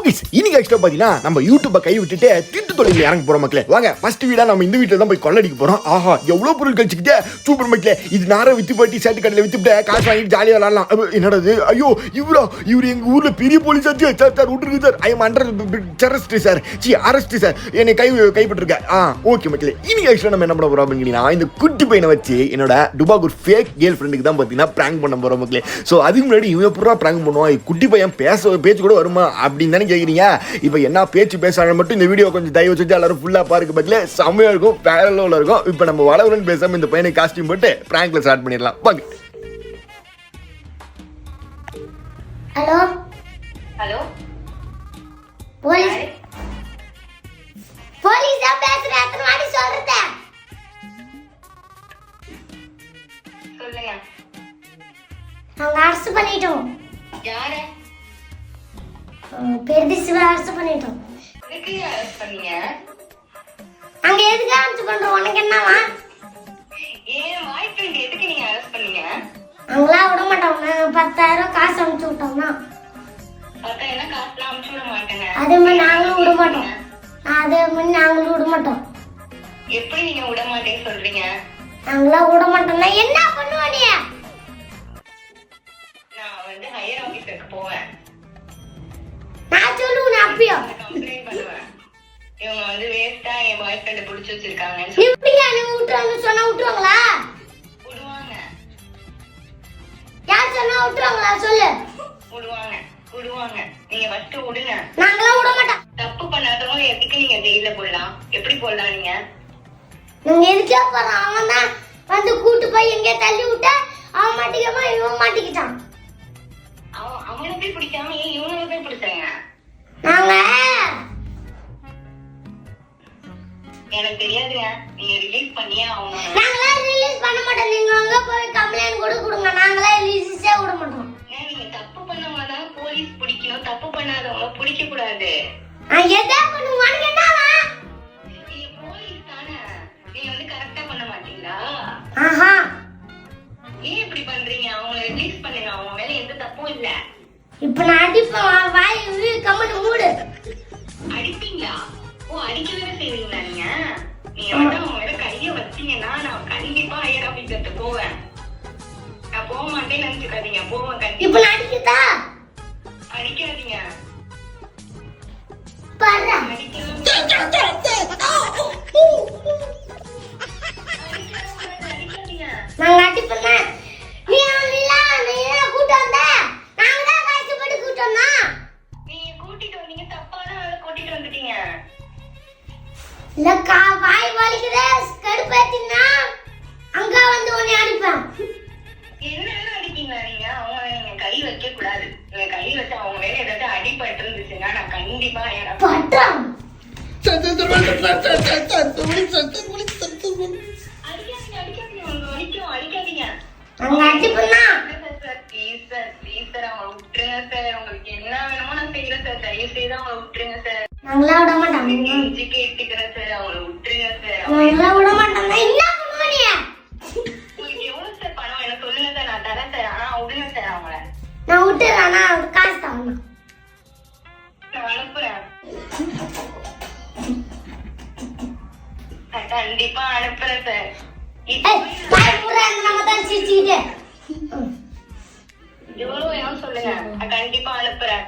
Okay இன்னைக்கு ஆக்சுவலா பாத்தீங்கன்னா நம்ம யூடியூப்பை கை விட்டுட்டு திட்டு தொழில் இறங்க போறோம் மக்களே. வாங்க ஃபர்ஸ்ட் வீடா நம்ம இந்த வீட்டுல தான் போய் கொள்ளடிக்க போறோம். ஆஹா எவ்வளவு பொருள் கழிச்சுக்கிட்டே சூப்பர் மக்களே. இது நேரம் வித்து பாட்டி ஷர்ட் கடையில வித்துட்டு காசு வாங்கிட்டு ஜாலியா விளாடலாம். என்னடா ஐயோ இவரு எங்க ஊர்ல பெரிய போலீஸ் ஆச்சு சார் விட்டுருக்கு sir. I am under terrorist sir, arrest sir, என்னை கைப்பற்றிருக்க. ஓகே மக்களே இன்னைக்கு ஆக்சுவலா நம்ம என்ன பண்ண போறோம் அப்படின்னா இந்த குட்டி பையனை வச்சு என்னோட டுபாக் ஒரு ஃபேக் கேர்ள் ஃப்ரெண்டுக்கு தான் பாத்தீங்கன்னா பிராங்க் பண்ண போறோம் மக்களே. ஸோ அதுக்கு முன்னாடி இவன் பூரா பிராங்க் பண்ணுவான், குட்டி பையன் பேச்சு கூட வருமா அப்படின்னு தானே கேட்குறீங்க. இப்போ என்ன பேச்சு பேசுறாங்க மட்டும் இந்த வீடியோ கொஞ்சம் தயவு செஞ்சு எல்லாரும் ஃபுல்லா பாருங்க மக்களே. செம்மையா இருக்கும், வேற லெவல்ல இருக்கும். இப்போ நம்ம வளவலன்னு பேசாம இந்த பையனை காஸ்டியூம் போட்டு பிராங்க்ல ஸ்டார்ட் பண்ணிடலாம். வாங்க. ஹலோ ஹலோ போலீஸ் போலீஸ் தான் பேசுறேன். எத்தனை வாட்டி சொல்றதே சொல்லுங்க. அவங்க அரெஸ்ட் பண்ணிட்டோம். யாரு? பெருதிசுவை அரெஸ்ட் பண்ணிட்டோம். எதுக்கு அரெஸ்ட் பண்ணீங்க? அங்க எதுக்கு அரெஸ்ட் பண்றோம்? உனக்கு என்னவா? ஏன் பாய் ஃப்ரெண்ட் எதுக்கு நீங்க அரெஸ்ட் பண்ணீங்க? அவங்களா விட மாட்டோம். 10,000 காசு அனுப்பிச்சு விட்டோம்னா 10,000 காசுலாம் அனுப்பிச்சு விட மாட்டேங்க. அதே மாதிரி நாங்களும் விட மாட்டோம். நாங்களும் விட மாட்டோம். எப்படி நீங்க விட மாட்டேன்னு சொல்றீங்க? நாங்களா விட மாட்டோம்னா என்ன பண்ணுவ நீ? நான் வந்து ஹையர் ஆபீசருக்கு போவேன். நான் சொல்லுவேன் அப்பயோ கம்ப்ளைண்ட் பண்ணுவேன். இவங்க வந்து வேஸ்டா என் பாய் ஃப்ரெண்ட புடிச்சு வச்சிருக்காங்கன்னு நீ இப்படியா நீ விட்டுறாங்க சொன்னா விட்டுருவாங்களா? விடுவாங்க. யார் சொன்னா விட்டுருவாங்களா சொல்லு. விடுவாங்க. நீங்க ஃபர்ஸ்ட் விடுங்க. நாங்களா விட மாட்டோம். தப்பு பண்ணாதவங்க எதுக்கு நீங்க ஜெயில போடலாம்? எப்படி போடலாம் நீங்க? நாங்க எதுக்கே போறோம்? அவன் தான் வந்து கூட்டு போய் எங்கே தள்ளி விட்டா அவன் மாட்டிக்காம இவன் மாட்டிக்கிட்டான். அவனை போய் பிடிக்காம ஏன் இவங்களை போய் பிடிச்சாங்க? நாங்க எனக்கு தெரியாதுங்க. நீங்க ரிலீஸ் பண்ணியே ஆகணும். நாங்களா ரிலீஸ் பண்ண மாட்டோம். நீங்க அங்க போய் கம்ப்ளைண்ட் கூட கொடுங்க. நாங்களா ரிலீஸே விட மாட்டோம். நீங்க தப்பு பண்ணவங்க தான் போலீஸ் பிடிக்கணும். தப்பு பண்ணாதவங்க பிடிக்க கூடாது. எதா பண்ணுவான்னு என்னவா? நீங்க போலீஸ் தானே. நீங்க வந்து கரெக்டா பண்ண மாட்டீங்களா? ஆஹா ஏன் இப்படி பண்றீங்க? அவங்கள ரிலீஸ் பண்ணுங்க. அவங்க மேல எந்த தப்பும் இல்ல. இப்ப நான் அடிப்பேன். வாய் கம்மட்டு மூடு. அடிப்பீங்களா? ஓ அடிக்கவே செய்வீங்களா நீங்க? நீங்க வந்து அவங்க மேல கைய வச்சீங்கன்னா நான் கண்டிப்பா ஹையர் ஆபீசர்கிட்ட போவேன். நான் போக மாட்டேன்னு நினைச்சுக்காதீங்க. போவேன் கண்டிப்பா. இப்ப நான் அடிக்கதா? அடிக்காதீங்க. பாரு நாங்க அடிப்பேன். நீ இல்ல நீ கூட்டு வந்த. நாங்க தான் கஷ்டப்பட்டு கூட்டு வந்தோம். நீங்க கூட்டிட்டு வந்தீங்க. தப்பான ஆளை கூட்டிட்டு வந்துட்டீங்க. இல்லக்கா வாய் வலிக்குதே கடுப்பேத்தினா அங்க வந்து உன்னை அடிப்பேன். என்ன அடிப்பீங்களா நீங்க? அவங்க நீங்க கை வைக்க கூடாது. நீங்க கை வச்சு அவங்க மேல ஏதாவது அடிபட்டு இருந்துச்சுன்னா நான் கண்டிப்பா பட்டம் அடிக்காதீங்க. அங்க அடிப்பேன்னா ப்ளீஸ் சார் அவங்களை விட்டுருங்க சார். உங்களுக்கு என்ன வேணுமோ நான் செய்யறேன் சார். தயவு செய்து அவங்களை விட்டுருங்க சார். நாங்களா விட மாட்டோம். கெஞ்சி கேட்டுக்கிறேன் சார். அவங்களை விட்டுருங்க சார். நாங்களா விட மாட்டோம். என்ன பண்ணுவ நீ? உங்களுக்கு எவ்வளவு சார் பணம் எனக்கு சொல்லுங்க சார். நான் தரேன் சார். ஆனா விடுங்க சார் அவங்கள. நான் விட்டுறேன். நான் காசு தரணும். நான் அனுப்புறேன். கண்டிப்பா அனுப்புறேன் சார். நம்ம தான் சிரிச்சுக்கிட்டு எவ்வளவு வேணும் சொல்லுங்க. நான் கண்டிப்பா அனுப்புறேன்.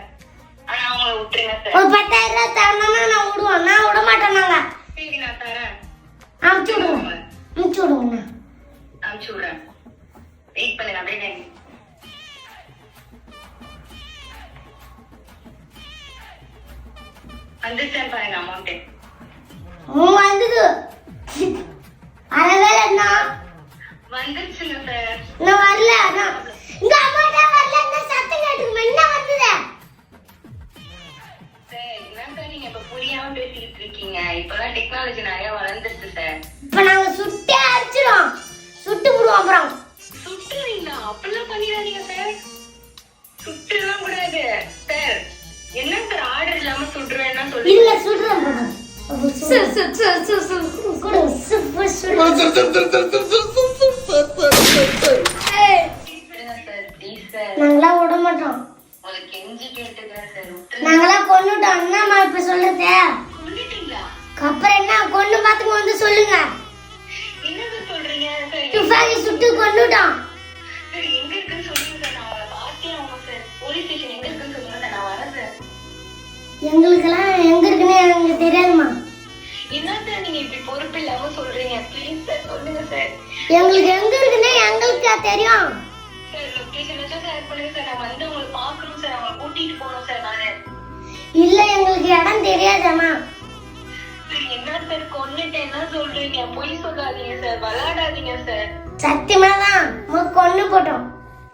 ஆனா அவங்கள விட்டுருங்க சார். ஒரு 10,000 தரணும்னா நான் விடுவோம். நான் விட மாட்டேன். நாங்க சரி நான் தரேன். அனுப்பிச்சு விடுவோம். அனுப்பிச்சு விடுவோம். அனுப்பிச்சு விடுறேன். வெயிட் பண்ணுங்க. அப்படியே அண்டர்ஸ்டாண்ட் பாருங்க அமௌண்ட். வந்தது அரவேல என்ன வந்துருச்சுங்க சார். நான் வரல. இந்த அமௌண்டே வரல. இந்த சத்தம் கேட்டுக்கு என்ன வந்தது? சார் என்ன சார் நீங்க இப்ப புரியாம பேசிக்கிட்டு இருக்கீங்க? இப்பதான் டெக்னாலஜி நிறைய வளர்ந்துருச்சு சார். இப்ப நாங்க சுட்டே அடிச்சிரோம். சுட்டு விடுவோம். அப்புறம் சுட்டுறீங்களா? அப்படிலாம் பண்ணிடாதீங்க சார். சுட்டுலாம் கூடாது சார். என்ன சார் ஆர்டர் இல்லாம சுடுறேன்னா சொல்லுங்க. இல்ல சுடுறேன். நாங்களா விட மாட்டோம். கெஞ்சி கேட்டுக்கிறேன் சார். நாங்களா கொன்னுட்டோம். கொன்னுட்டோம். என்னம்மா இப்ப சொல்றது? கொன்னுட்டீங்களா? அப்புறம் என்ன கொன்னு பாத்துக்கு வந்து சொல்லுங்க. என்னது சொல்றீங்க? சரி துப்பாக்கி சுட்டு கொன்னுட்டோம். சரி எங்க இருக்குன்னு சொல்லுங்க சார். நான் அவளை பார்த்தே ஆகணும் சார். போலீஸ் ஸ்டேஷன் எங்க இருக்குன்னு சொல்லுங்க சார். நான் வரேன் சார். எங்களுக்கெல்லாம் எங்க இருக்குன்னு எனக்கு தெரியாதுமா. என்ன சார் நீங்க இப்படி பொறுப்பு இல்லாம சொல்றீங்க? ப்ளீஸ் சார் சொல்லுங்க சார். எங்களுக்கு எங்க இருக்குன்னு எங்களுக்கா தெரியும். சார் லொகேஷன் வச்சா ஷேர் பண்ணுங்க சார். நான் வந்து உங்களை பார்க்கணும் சார். அவங்களை கூட்டிட்டு போகணும் சார் நானு. இல்ல எங்களுக்கு இடம் தெரியாதம்மா. சார் என்ன சார் கொன்னுட்டேன்னா சொல்றீங்க? பொய் சொல்லாதீங்க சார். விளையாடாதீங்க சார். சத்தியமா தான் கொன்னு போட்டோம்.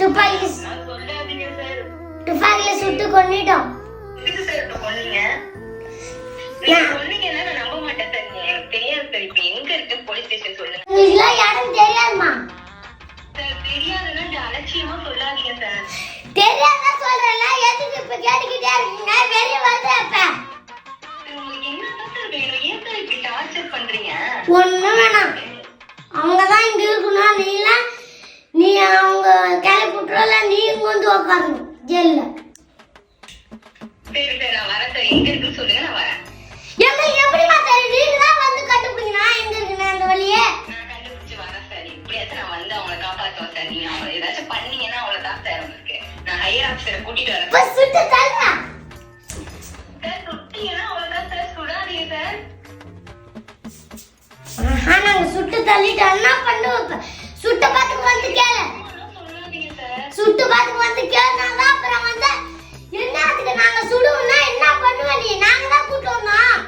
துப்பாக்கி நான் சொல்லாதீங்க சார். துப்பாக்கில சுட்டு கொன்னுட்டோம். எதுக்கு சார் இப்ப கொன்னீங்க? நீங்க சொன்னீங்கன்னா நான் நம்ப மாட்டேன் சார். எனக்கு தெரியாது சார். இப்ப எங்க இருக்கு போலீஸ் ஸ்டேஷன் சொல்லுங்க எங்களுக்குலாம் இடம் தெரியாதுமா. சார். தெரியாதுன்னா அலட்சியமா சொல்லாதீங்க சார். தெரியாதா சொல்றேன்ல, எதுக்கு இப்ப கேட்டுக்கிட்டே இருக்கீங்க? வெளிய வந்து அப்ப உங்களுக்கு என்னதான் சார் வேணும்? ஏன் சார் இப்படி டார்ச்சர் பண்றீங்க? ஒண்ணும் வேணாம். அவங்கதான் இங்க இருக்கணும். நீ அவங்க கிளப்பி விட்டுறல, நீ இங்க வந்து உட்காரணும் ஜெயில. சரி சார் நான் வரேன் சார். எங்க இருக்குன்னு சொல்லுங்க நான் வரேன். எங்களுக்கு எப்படிமா தெரியும்? நீங்க தான் வந்து கண்டுபிடிங்க நான் எங்க இருக்குன்னு அந்த வழியே. நான் கண்டுபிடிச்சு வரேன் சார். இப்படியாச்சும் நான் வந்து அவங்களை காப்பாத்துவேன் சார். நீங்க அவங்களை ஏதாச்சும் பண்ணீங்கன்னா அவ்வளவுதான் சார் உங்களுக்கு. நான் ஹையர் ஆஃபீஸரை கூட்டிட்டு வரேன் இப்ப சுட்டு தள்ளுறா. சார். சுட்டீங்கன்னா அவ்வளவுதான் சார். சுடாதீங்க சார். நாங்க சுட்டு தள்ளிட்டோம். என்ன பண்ணுவோம்? சுட்டு பாத்துக்கு வந்து கேளு. சொல்லாதீங்க சார். சுட்டு பாத்துக்கு வந்து கேளுனாதான் அப்புறம் வந்து என்னத்துக்கு நாங்க சுடுவோம்னா என்ன பண்ணுவ நீ? நாங்க தான் கூட்டு வந்தோம்.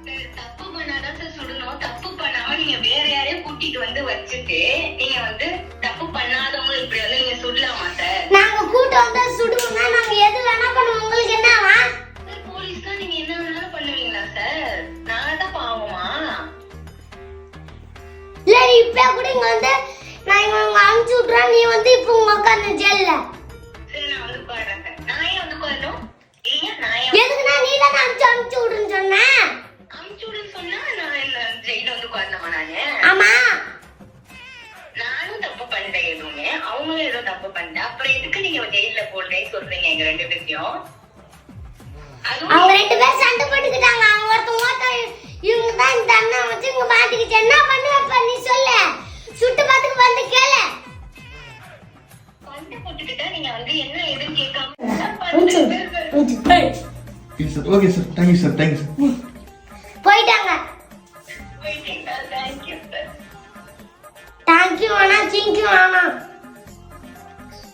சார் தப்பு பண்ணாதான் சார் சுடணும். தப்பு பண்ணாம நீங்க வேற யாரையும் கூட்டிட்டு வந்து வச்சுட்டு நீங்க வந்து தப்பு பண்ணாதவங்க இப்படி வந்து நீங்க சுடலாமா சார்? நாங்க கூட்டு வந்தா சுடுவோம்னா நாங்க எது வேணா பண்ணுவோம். உங்களுக்கு என்னவா? சார் போலீஸ்னா நீங்க என்ன வேணாலும் பண்ணுவீங்களா சார்? நான் தான் பாவமா? இல்ல நீ இப்ப கூட இங்க வந்து நான் இங்க அனுப்பிச்சு விட்டுறேன். நீ வந்து இப்ப உங்க உட்காந்து ஜெயில. சரி நான் வந்து உட்காடுறேன் சார். நான் ஏன் வந்து உட்காரணும்? இல்லையா நான் ஏன் எதுக்குன்னா நீ தான் அனுப்பிச்சு விடுன்னு சொன்ன. அமுச்சு விடுன்னு சொன்னா நான் என்ன ஜெயில வந்து உட்காரணுமா நானு? ஆமா. நானும் தப்பு பண்ணிட்டேன் எதுவுமே. அவங்களும் ஏதோ தப்பு பண்ணிட்டேன். அப்புறம் எதுக்கு நீங்க ஜெயில போடுறேன்னு சொல்றீங்க எங்க ரெண்டு பேர்த்தையும்? அதுவும் அவங்க ரெண்டு பேரும் சண்டை போட்டுக்கிட்டாங்க. அவங்க ஒருத்தன் இவங்க தான் இந்த அண்ணன் வச்சு இங்க மாட்டிக்கிச்சு. என்ன பண்ணுவ நீ சொல்லு. சுட்டு பாத்துக்கு வந்து கேளு. சண்டை போட்டுக்கிட்டா நீங்க வந்து என்ன எதுன்னு கேட்காம okay sir. Thank you sir. Thank you sir. போயிட்டாங்க. Thank you sir. தேங்க்யூ வேணாம் சிங்க்யூ வேணாம்.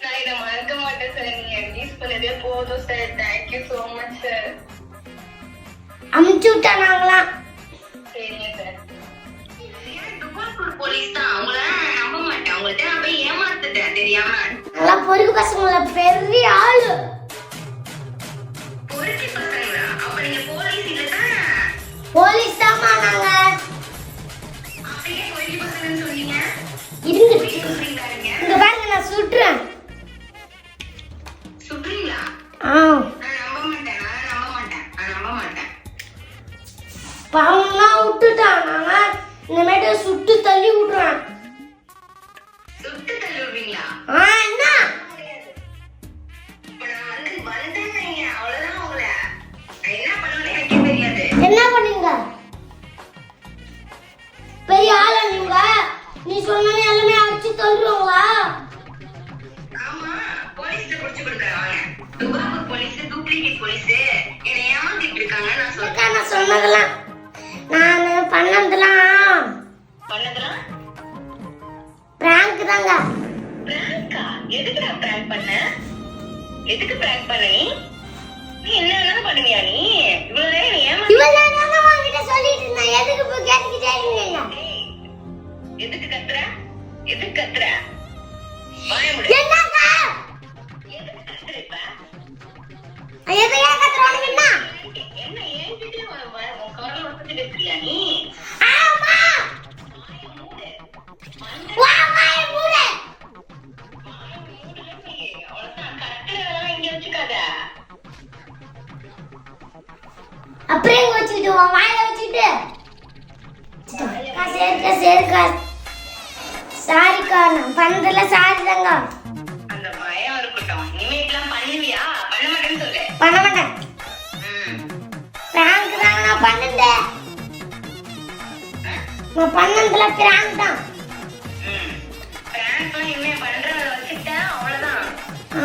நான் இதை மறக்க மாட்டேன் சார். நீங்க யூஸ் பண்ணதே போதும் sir. Thank you so much sir. அமுச்சு விட்டா நாங்களாம். சரிங்க சார். துபாக்கூர் போலீஸ் தான். அவங்கள நம்ப மாட்டேன். அவங்கள்ட்ட நான் போய் ஏமாத்துட்டேன் தெரியாம. நல்லா பொறுக்கு பசங்கள பெரிய ஆளு. பொறுக்கி பசங்களா? அப்ப நீங்க போலீஸ் இல்லதான்? போலீஸ் தாமா நாங்க. அப்படியே பொறுக்கி பசங்கன்னு சொன்னீங்க. இருங்க பொய் சொல்றீங்களா நீங்க? இங்க பாருங்க நான் சுட்டுறேன். சுடுறீங்களா? நான் நம்ப மாட்டேன். நான் நம்ப மாட்டேன். பாவம்லாம் விட்டுட்டான். நான் இனிமேட்டு சுட்டு தள்ளி விட்டுறேன். சுட்டு தள்ளி விடுவீங்களா? என்ன? இப்ப நான் வந்து வந்தேன்னு வைங்க, அவ்வளவுதான் உங்களை. நான் என்ன பண்ணுவேன்னு எனக்கே தெரியாது. என்ன பண்ணீங்க? பெரிய ஆளா நீங்க? நீ சொன்ன எல்லாமே அடிச்சு தள்ளுறவங்களா? ஆமா போலீஸ்ல புடிச்சு கொடுக்கறாங்க. துபாக்கூர் போலீஸ் டூப்ளிகேட் போலீஸ் என்ன ஏமாத்திட்டு இருக்காங்க. நான் சொல்றேன். நான் சொன்னதெல்லாம் நான் பண்ணதெல்லாம் பிராங்க் தாங்க. பிராங்கா? எதுக்குடா பிராங்க் பண்ண? எதுக்கு பிராங்க் பண்ண நீ? நீ என்ன வேணாலும் பண்ணுவியா நீ? இவ்வளவு நேரம் நீ ஏமாத்தி இவெல்லாம் தாங்க உங்ககிட்ட சொல்லிட்டு இருந்தேன். எதுக்கு போய் கேட்டுக்கிட்டே இருக்கீங்க? எதுக்கு கத்துற? எதுக்கு கத்துற? வாய மூடு. என்னங்க? எதுக்கு கத்துற இப்ப? எதையா கத்துறானுங்க என்ன? என்ன என்கிட்ட உன் குரல் வசதி பேசுறியா நீ? ஆமா. வா வாய மூடு. அவ்வளவுதான். கத்துறதெல்லாம் இங்க வச்சுக்காத. அப்படியே இங்க வச்சுக்கிட்டு வா வாயில வச்சுக்கிட்டு. சரிக்கா சாரிக்கா நான் பண்ணதில்ல. சாரி தாங்க. அந்த பயம் இருக்கட்டும். இனிமேட்லாம் பண்ணுவியா? பண்ண மாட்டேன்னு சொல்லு. பண்ண மாட்டேன். ம் பண்ணல நான் பண்ணதுல பிராங்க் தான் பிராங்க்லாம் இனிமே பண்றத வச்சுட்டேன் அவ்வளவுதான் ஆ